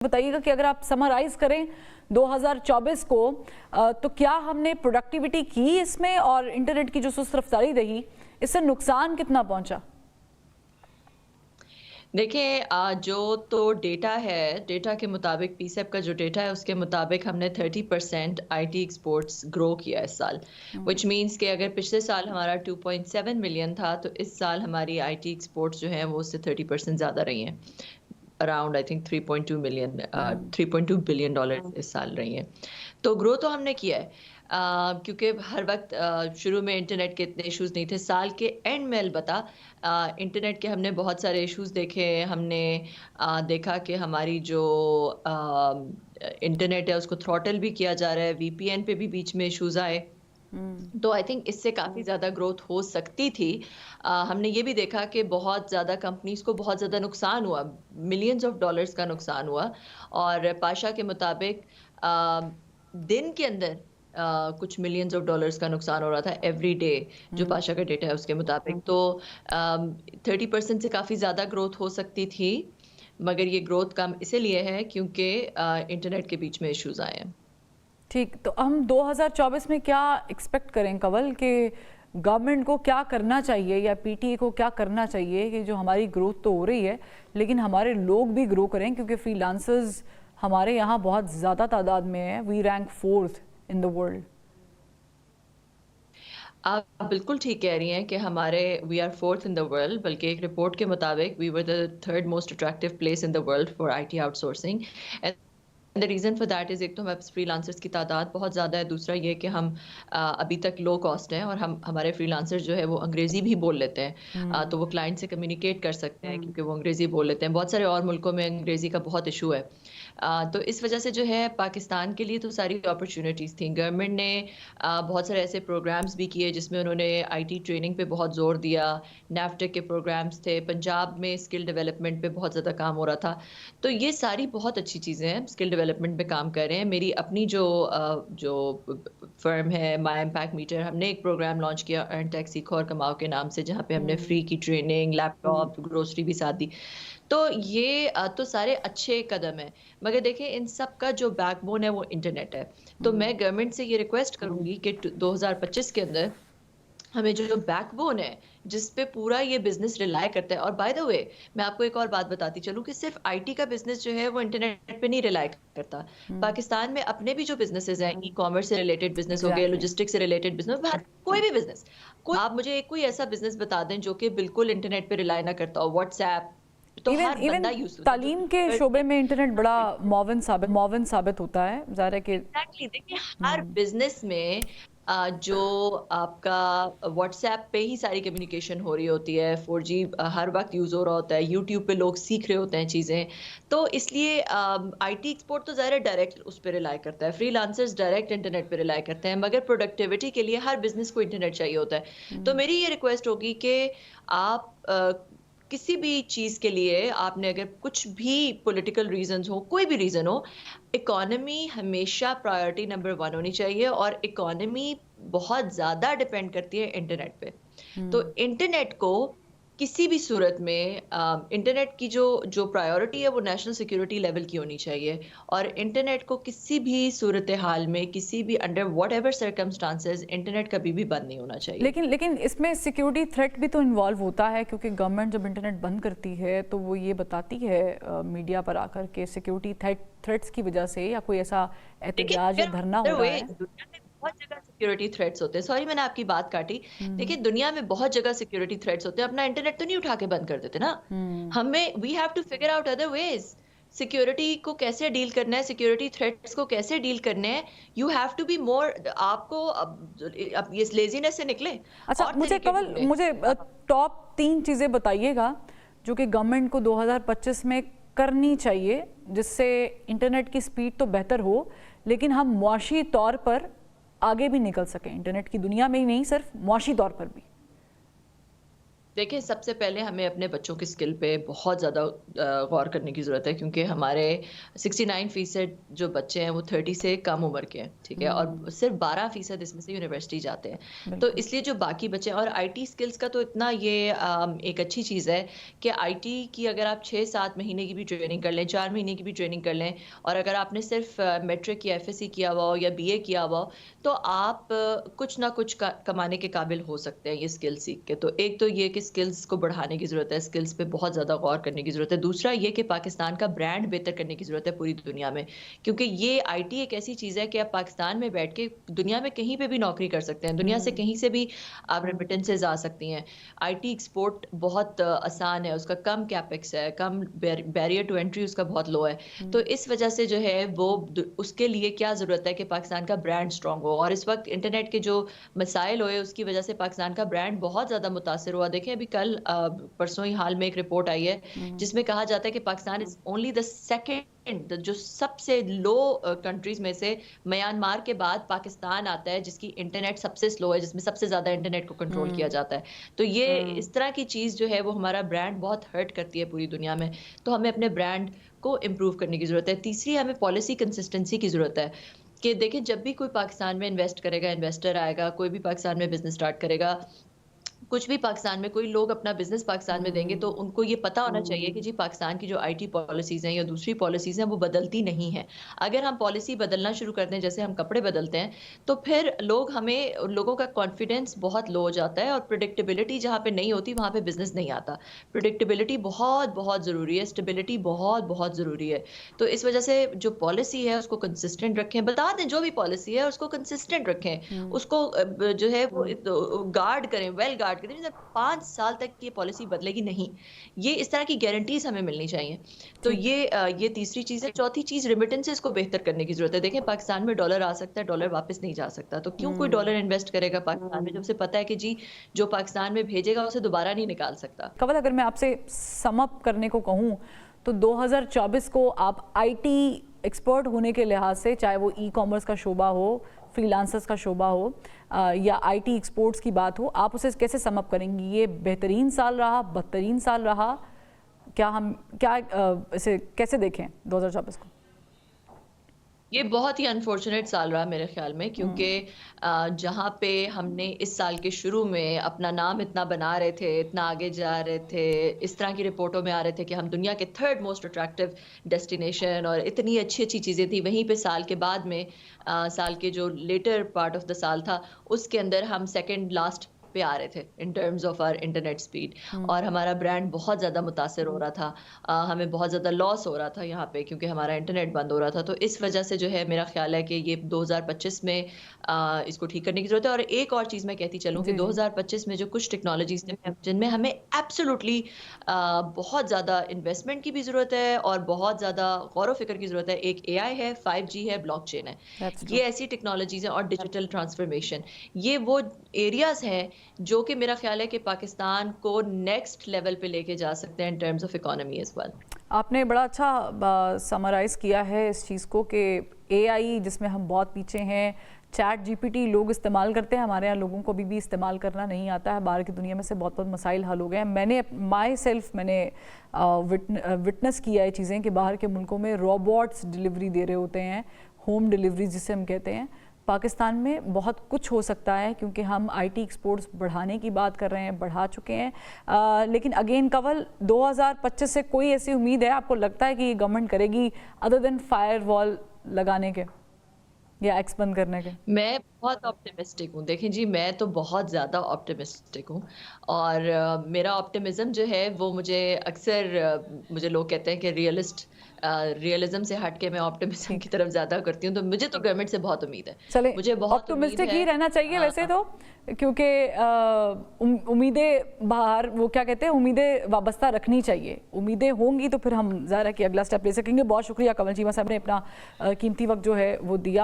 بتائیے گا کہ اگر آپ سمرائز کریں 2024 کو تو کیا ہم نے پروڈکٹیوٹی کی اس میں، اور انٹرنیٹ کی جو سست رفتاری رہی اس سے نقصان کتنا پہنچا؟ دیکھیں جو تو ڈیٹا ہے، ڈیٹا کے مطابق پی سیپ کا جو ڈیٹا ہے اس کے مطابق ہم نے 30% آئی ٹی ایکسپورٹس گرو کیا اس سال، وچ مینس کہ اگر پچھلے سال ہمارا 2.7 ملین تھا تو اس سال ہماری آئی ٹی ایکسپورٹس جو ہیں وہ اس سے 30% زیادہ رہی ہیں، around I think 3.2 billion dollar اس سال رہی ہیں۔ تو گرو تو ہم نے کیا ہے کیونکہ ہر وقت شروع میں انٹرنیٹ کے اتنے ایشوز نہیں تھے، سال کے اینڈ میں البتہ انٹرنیٹ کے ہم نے بہت سارے ایشوز دیکھے، ہم نے دیکھا کہ ہماری جو انٹرنیٹ ہے اس کو تھروٹل بھی کیا جا رہا ہے، وی پی این پہ بھی بیچ میں ایشوز آئے، تو آئی تھنک اس سے کافی زیادہ گروتھ ہو سکتی تھی۔ ہم نے یہ بھی دیکھا کہ بہت زیادہ کمپنیز کو بہت زیادہ نقصان ہوا، ملینز آف ڈالرز کا نقصان ہوا، اور پاشا کے مطابق دن کے اندر کچھ ملینز آف ڈالرز کا نقصان ہو رہا تھا ایوری ڈے، جو پاشا کا ڈیٹا ہے اس کے مطابق۔ تو 30% سے کافی زیادہ گروتھ ہو سکتی تھی، مگر یہ گروتھ کم اسی لیے ہے کیونکہ انٹرنیٹ کے بیچ میں ایشوز آئے ہیں۔ ٹھیک، تو ہم 2024 میں کیا ایکسپیکٹ کریں کنول، کہ گورنمنٹ کو کیا کرنا چاہیے یا پی ٹی اے کو کیا کرنا چاہیے کہ جو ہماری گروتھ تو ہو رہی ہے لیکن ہمارے لوگ بھی گرو کریں، کیونکہ فری لانسرز ہمارے یہاں بہت زیادہ تعداد میں ہیں، وی rank 4th in the world. آپ بالکل ٹھیک کہہ رہی ہیں کہ ہمارے we are 4th in the world, بلکہ ایک رپورٹ کے مطابق وی ور دا 3rd most attractive place in the world for I T out sourcing. The reason for that is ایک تو ہمارے فری لانسرز کی تعداد بہت زیادہ ہے، دوسرا یہ کہ ہم ابھی تک لو کاسٹ ہیں، اور ہمارے فری لانسرز جو ہے وہ انگریزی بھی بول لیتے ہیں، تو وہ کلائنٹ سے کمیونیکیٹ کر سکتے ہیں کیونکہ وہ انگریزی بول لیتے ہیں۔ بہت سارے اور ملکوں میں انگریزی کا بہت ایشو ہے، تو اس وجہ سے جو ہے پاکستان کے لیے تو ساری اپرچونیٹیز تھیں۔ گورنمنٹ نے بہت سارے ایسے پروگرامز بھی کیے جس میں انہوں نے آئی ٹی ٹریننگ پہ بہت زور دیا، نیفٹیک کے پروگرامز تھے، پنجاب میں اسکل ڈیولپمنٹ پہ بہت زیادہ کام ہو رہا تھا، تو یہ ساری بہت اچھی چیزیں ہیں، اسکل ڈیولپمنٹ پہ کام کر رہے ہیں۔ میری اپنی جو فرم ہے مائی امپیکٹ میٹر، ہم نے ایک پروگرام لانچ کیا ارن ٹیک سیکھو اور کماؤ کے نام سے، جہاں پہ ہم نے فری کی ٹریننگ، لیپ ٹاپ، گروسری بھی ساتھ دی۔ تو یہ تو سارے اچھے قدم ہیں، مگر دیکھیں ان سب کا جو بیک بون ہے وہ انٹرنیٹ ہے۔ تو میں گورنمنٹ سے یہ ریکویسٹ کروں گی کہ 2025 کے اندر ہمیں جو بیک بون ہے جس پہ پورا یہ بزنس ریلائی کرتا ہے، اور بائی دا وے میں آپ کو ایک اور بات بتاتی چلوں کہ صرف آئی ٹی کا بزنس جو ہے وہ انٹرنیٹ پہ نہیں ریلائی کرتا، پاکستان میں اپنے بھی جو بزنسز ہیں، ای کامرس سے ریلیٹڈ بزنس ہو گئے، لاجسٹک سے ریلیٹڈ بزنس، کوئی بھی بزنس، آپ مجھے کوئی ایسا بزنس بتا دیں جو کہ بالکل انٹرنیٹ پہ ریلائی نہ کرتا ہو۔ واٹس ایپ تو ہر بندہ یوز کرتا ہے، تعلیم کے شعبے میں انٹرنیٹ بڑا معاون ثابت ہوتا ہے، ظاہر ہے کہ دیکھیں ہر بزنس میں جو آپ کا واٹس ایپ پہ ہی ساری کمیونیکیشن ہو رہی ہوتی ہے، 4G ہر وقت یوز ہو رہا ہوتا ہے، یوٹیوب پہ لوگ سیکھ رہے ہوتے ہیں چیزیں، تو اس لیے آئی ٹی ایکسپورٹ تو ظاہر ہے ڈائریکٹ اس پہ ریلائی کرتا ہے، فری لانسرز ڈائریکٹ انٹرنیٹ پہ ریلائی کرتے ہیں، مگر پروڈکٹیوٹی کے لیے ہر بزنس کو انٹرنیٹ چاہیے ہوتا ہے۔ تو میری یہ ریکویسٹ ہوگی کہ آپ کسی بھی چیز کے لیے آپ نے اگر کچھ بھی پولیٹیکل ریزنز ہو، کوئی بھی ریزن ہو، اکانومی ہمیشہ پرائیورٹی نمبر 1 ہونی چاہیے، اور اکانومی بہت زیادہ ڈیپینڈ کرتی ہے انٹرنیٹ پہ۔ تو انٹرنیٹ کو کسی بھی صورت میں انٹرنیٹ کی جو پرائیورٹی ہے وہ نیشنل سیکیورٹی لیول کی ہونی چاہیے، اور انٹرنیٹ کو کسی بھی صورتحال میں، کسی بھی under what ever circumstances, internet کبھی بھی بند نہیں ہونا چاہیے۔ لیکن اس میں سیکیورٹی تھریٹ بھی تو انوالو ہوتا ہے، کیونکہ گورنمنٹ جب انٹرنیٹ بند کرتی ہے تو وہ یہ بتاتی ہے میڈیا پر آ کر کہ سیکیورٹی تھریٹس کی وجہ سے یا کوئی ایسا احتجاج یا دھرنا ہو رہا ہے۔ دنیا میں بہت جگہ سیکیورٹی تھریٹس ہوتے ہیں، سوری میں نے آپ کی بات کاٹی، دیکھیں دنیا میں بہت جگہ سیکیورٹی تھریٹس ہوتے ہیں، اپنا انٹرنیٹ تو نہیں اٹھا کے بند کر دیتے نا، ہمیں we have to figure out other ways, security کو کیسے ڈیل کرنا ہے، سیکیورٹی تھریٹس کو کیسے ڈیل کرنے ہیں، you have to be more, آپ کو اب یہ لیزینس سے نکلے۔ اچھا مجھے ٹاپ 3 چیزیں بتائیے گا جو کہ گورنمنٹ کو 2025 میں کرنی چاہیے جس سے انٹرنیٹ کی سپیڈ تو بہتر ہو لیکن ہم معاشی طور پر آگے بھی نکل سکیں، انٹرنیٹ کی دنیا میں ہی نہیں، صرف معاشی طور پر بھی۔ دیکھیں سب سے پہلے ہمیں اپنے بچوں کی اسکل پہ بہت زیادہ غور کرنے کی ضرورت ہے، کیونکہ ہمارے 69% جو بچے ہیں وہ 30 سے کم عمر کے ہیں، ٹھیک ہے، اور صرف 12% اس میں سے یونیورسٹی جاتے ہیں. تو اس لیے جو باقی بچے ہیں، اور آئی ٹی اسکلس کا تو اتنا یہ ایک اچھی چیز ہے کہ آئی ٹی کی اگر آپ 6-7 مہینے کی بھی ٹریننگ کر لیں، 4 مہینے کی بھی ٹریننگ کر لیں، اور اگر آپ نے صرف میٹرک یا ایف ایس سی کیا ہوا ہو یا بی اے کیا ہوا ہو، تو آپ کچھ نہ کچھ کمانے کے قابل ہو سکتے ہیں یہ اسکل سیکھ کے. تو ایک تو یہ کہ اسکلس کو بڑھانے کی ضرورت ہے، اسکلس پہ بہت زیادہ غور کرنے کی ضرورت ہے. دوسرا یہ کہ پاکستان کا برانڈ بہتر کرنے کی ضرورت ہے پوری دنیا میں، کیونکہ یہ آئی ٹی ایک ایسی چیز ہے کہ آپ پاکستان میں بیٹھ کے دنیا میں کہیں پہ بھی نوکری کر سکتے ہیں، دنیا سے کہیں سے بھی آپ ریمیٹنسز آ سکتی ہیں. آئی ٹی ایکسپورٹ بہت آسان ہے، اس کا کم کیپیکس ہے، کم بیریئر ٹو انٹری اس کا بہت لو ہے. تو اس وجہ سے جو ہے وہ اس کے لیے کیا ضرورت ہے کہ پاکستان کا برانڈ اسٹرانگ ہو. اور اس وقت انٹرنیٹ کے جو مسائل ہوئے اس کی وجہ سے پاکستان کا برانڈ بہت زیادہ متاثر ہوا. دیکھیں ابھی کل پرسوں ہی حال میں ایک رپورٹ آئی ہے جس میں کہا جاتا ہے کہ Pakistan is only the second, جو سب سے لو کنٹریز میں سے میانمار کے بعد پاکستان آتا ہے جس کی انٹرنیٹ سب سے سلو ہے، جس میں سب سے زیادہ انٹرنیٹ کو کنٹرول کیا جاتا ہے. تو یہ اس طرح کی چیز جو ہے وہ ہمارا برانڈ بہت ہرٹ کرتی ہے پوری دنیا میں. تو ہمیں اپنے برانڈ کو امپروو کرنے کی ضرورت ہے. تیسری ہمیں پالیسی کنسسٹنسی کی ضرورت ہے کہ دیکھیں جب بھی کوئی پاکستان میں انویسٹ کرے گا، انویسٹر آئے گا، کوئی بھی پاکستان میں بزنس سٹارٹ کرے گا، کچھ بھی پاکستان میں کوئی لوگ اپنا بزنس پاکستان میں دیں گے، تو ان کو یہ پتا ہونا چاہیے کہ جی پاکستان کی جو آئی ٹی پالیسیز ہیں یا دوسری پالیسیز ہیں وہ بدلتی نہیں ہیں. اگر ہم پالیسی بدلنا شروع کر دیں جیسے ہم کپڑے بدلتے ہیں، تو پھر لوگوں کا کانفیڈنس بہت لو ہو جاتا ہے، اور پریڈکٹیبلٹی جہاں پہ نہیں ہوتی وہاں پہ بزنس نہیں آتا. پریڈکٹیبلٹی بہت بہت ضروری ہے، اسٹیبلٹی بہت بہت ضروری ہے. تو اس وجہ سے جو پالیسی ہے اس کو کنسسٹنٹ رکھیں، بتا دیں جو بھی پالیسی ہے اس کو کنسسٹنٹ رکھیں، اس کو جو ہے وہ گارڈ کریں، ویل گارڈ. 5 سال تک یہ پالیسی بدلے گی نہیں، یہ اس طرح کی گارنٹیز ہمیں ملنی چاہیے. تو یہ تیسری چیز ہے. چوتھی چیز ریمیٹنسز کو بہتر کرنے کی ضرورت ہے. دیکھیں پاکستان میں ڈالر آ سکتا ہے، ڈالر واپس نہیں جا سکتا، تو کیوں کوئی ڈالر انویسٹ کرے گا پاکستان میں جب اسے پتا ہے کہ جی جو پاکستان میں بھیجے گا اسے دوبارہ نہیں نکال سکتا. کنول اگر میں آپ سے سم اپ کرنے کو کہوں تو 2024 کو آپ آئی ٹی ایکسپرٹ ہونے کے لحاظ سے، چاہے وہ ای کامرس کا شعبہ ہو، فری لانسرز کا شعبہ ہو، یا آئی ٹی ایکسپورٹس کی بات ہو، آپ اسے کیسے سم اپ کریں گی؟ یہ بہترین سال رہا، بدترین سال رہا؟ کیا اسے کیسے دیکھیں 2024 کو؟ یہ بہت ہی انفارچونیٹ سال رہا میرے خیال میں، کیونکہ جہاں پہ ہم نے اس سال کے شروع میں اپنا نام اتنا بنا رہے تھے، اتنا آگے جا رہے تھے، اس طرح کی رپورٹوں میں آ رہے تھے کہ ہم دنیا کے 3rd موسٹ اٹریکٹیو ڈیسٹینیشن، اور اتنی اچھی اچھی چیزیں تھیں، وہیں پہ سال کے بعد میں سال کے جو لیٹر پارٹ آف دا سال تھا اس کے اندر ہم 2nd لاسٹ پہ آ رہے تھے in terms of our internet speed, اور ہمارا برانڈ بہت زیادہ متاثر ہو رہا تھا. ہمیں بہت زیادہ لاس ہو رہا تھا یہاں پہ کیونکہ ہمارا انٹرنیٹ بند ہو رہا تھا. تو اس وجہ سے جو ہے میرا خیال ہے کہ یہ 2025 میں اس کو ٹھیک کرنے کی ضرورت ہے. اور ایک اور چیز میں کہتی چلوں کہ 2025 میں جو کچھ ٹیکنالوجیز ہیں جن میں ہمیں ایبسولوٹلی بہت زیادہ انویسٹمنٹ کی بھی ضرورت ہے اور بہت زیادہ غور و فکر کی ضرورت ہے. ایک اے آئی ہے، 5G ہے، بلاک چین ہے. یہ ایسی ٹیکنالوجیز ہیں، اور ڈیجیٹل ٹرانسفارمیشن، یہ وہ ایریاز ہیں جو کہ میرا خیال ہے کہ پاکستان کو نیکسٹ لیول پہ لے کے جا سکتے ہیں in terms of economy as well. آپ نے بڑا اچھا سمرائز کیا ہے اس چیز کو کہ اے آئی جس میں ہم بہت پیچھے ہیں، چیٹ جی پی ٹی لوگ استعمال کرتے ہیں، ہمارے یہاں لوگوں کو بھی استعمال کرنا نہیں آتا ہے. باہر کی دنیا میں سے بہت مسائل حل ہو گئے ہیں. میں نے میں نے وٹنس کیا ہے چیزیں کہ باہر کے ملکوں میں روبوٹس ڈیلیوری دے رہے ہوتے ہیں، ہوم ڈیلیوری جسے ہم کہتے ہیں. پاکستان میں بہت کچھ ہو سکتا ہے کیونکہ ہم آئی ٹی ایکسپورٹس بڑھانے کی بات کر رہے ہیں، بڑھا چکے ہیں. لیکن اگین کنول 2025 سے کوئی ایسی امید ہے آپ کو لگتا ہے کہ یہ گورنمنٹ کرے گی ادر دین فائر وال لگانے کے یا ایکس بند کرنے کے؟ میں بہت آپٹیمسٹک ہوں. دیکھیں جی میں تو بہت زیادہ آپٹیمسٹک ہوں، اور میرا آپٹیمزم جو ہے وہ مجھے لوگ کہتے ہیں کہ ریئلزم سے ہٹ کے میں آپٹیمزم کی طرف زیادہ کرتی ہوں. تو مجھے تو گورنمنٹ سے بہت امید ہے. چلیں مجھے بہت آپٹیمسٹک ہی رہنا چاہیے ویسے تو، کیونکہ امیدیں باہر وہ کیا کہتے ہیں، امیدیں وابستہ رکھنی چاہیے. امیدیں ہوں گی تو پھر ہم ظاہر ہے کہ اگلا سٹیپ لے سکیں گے. بہت شکریہ کنول چیمہ صاحب نے اپنا قیمتی وقت جو ہے وہ دیا.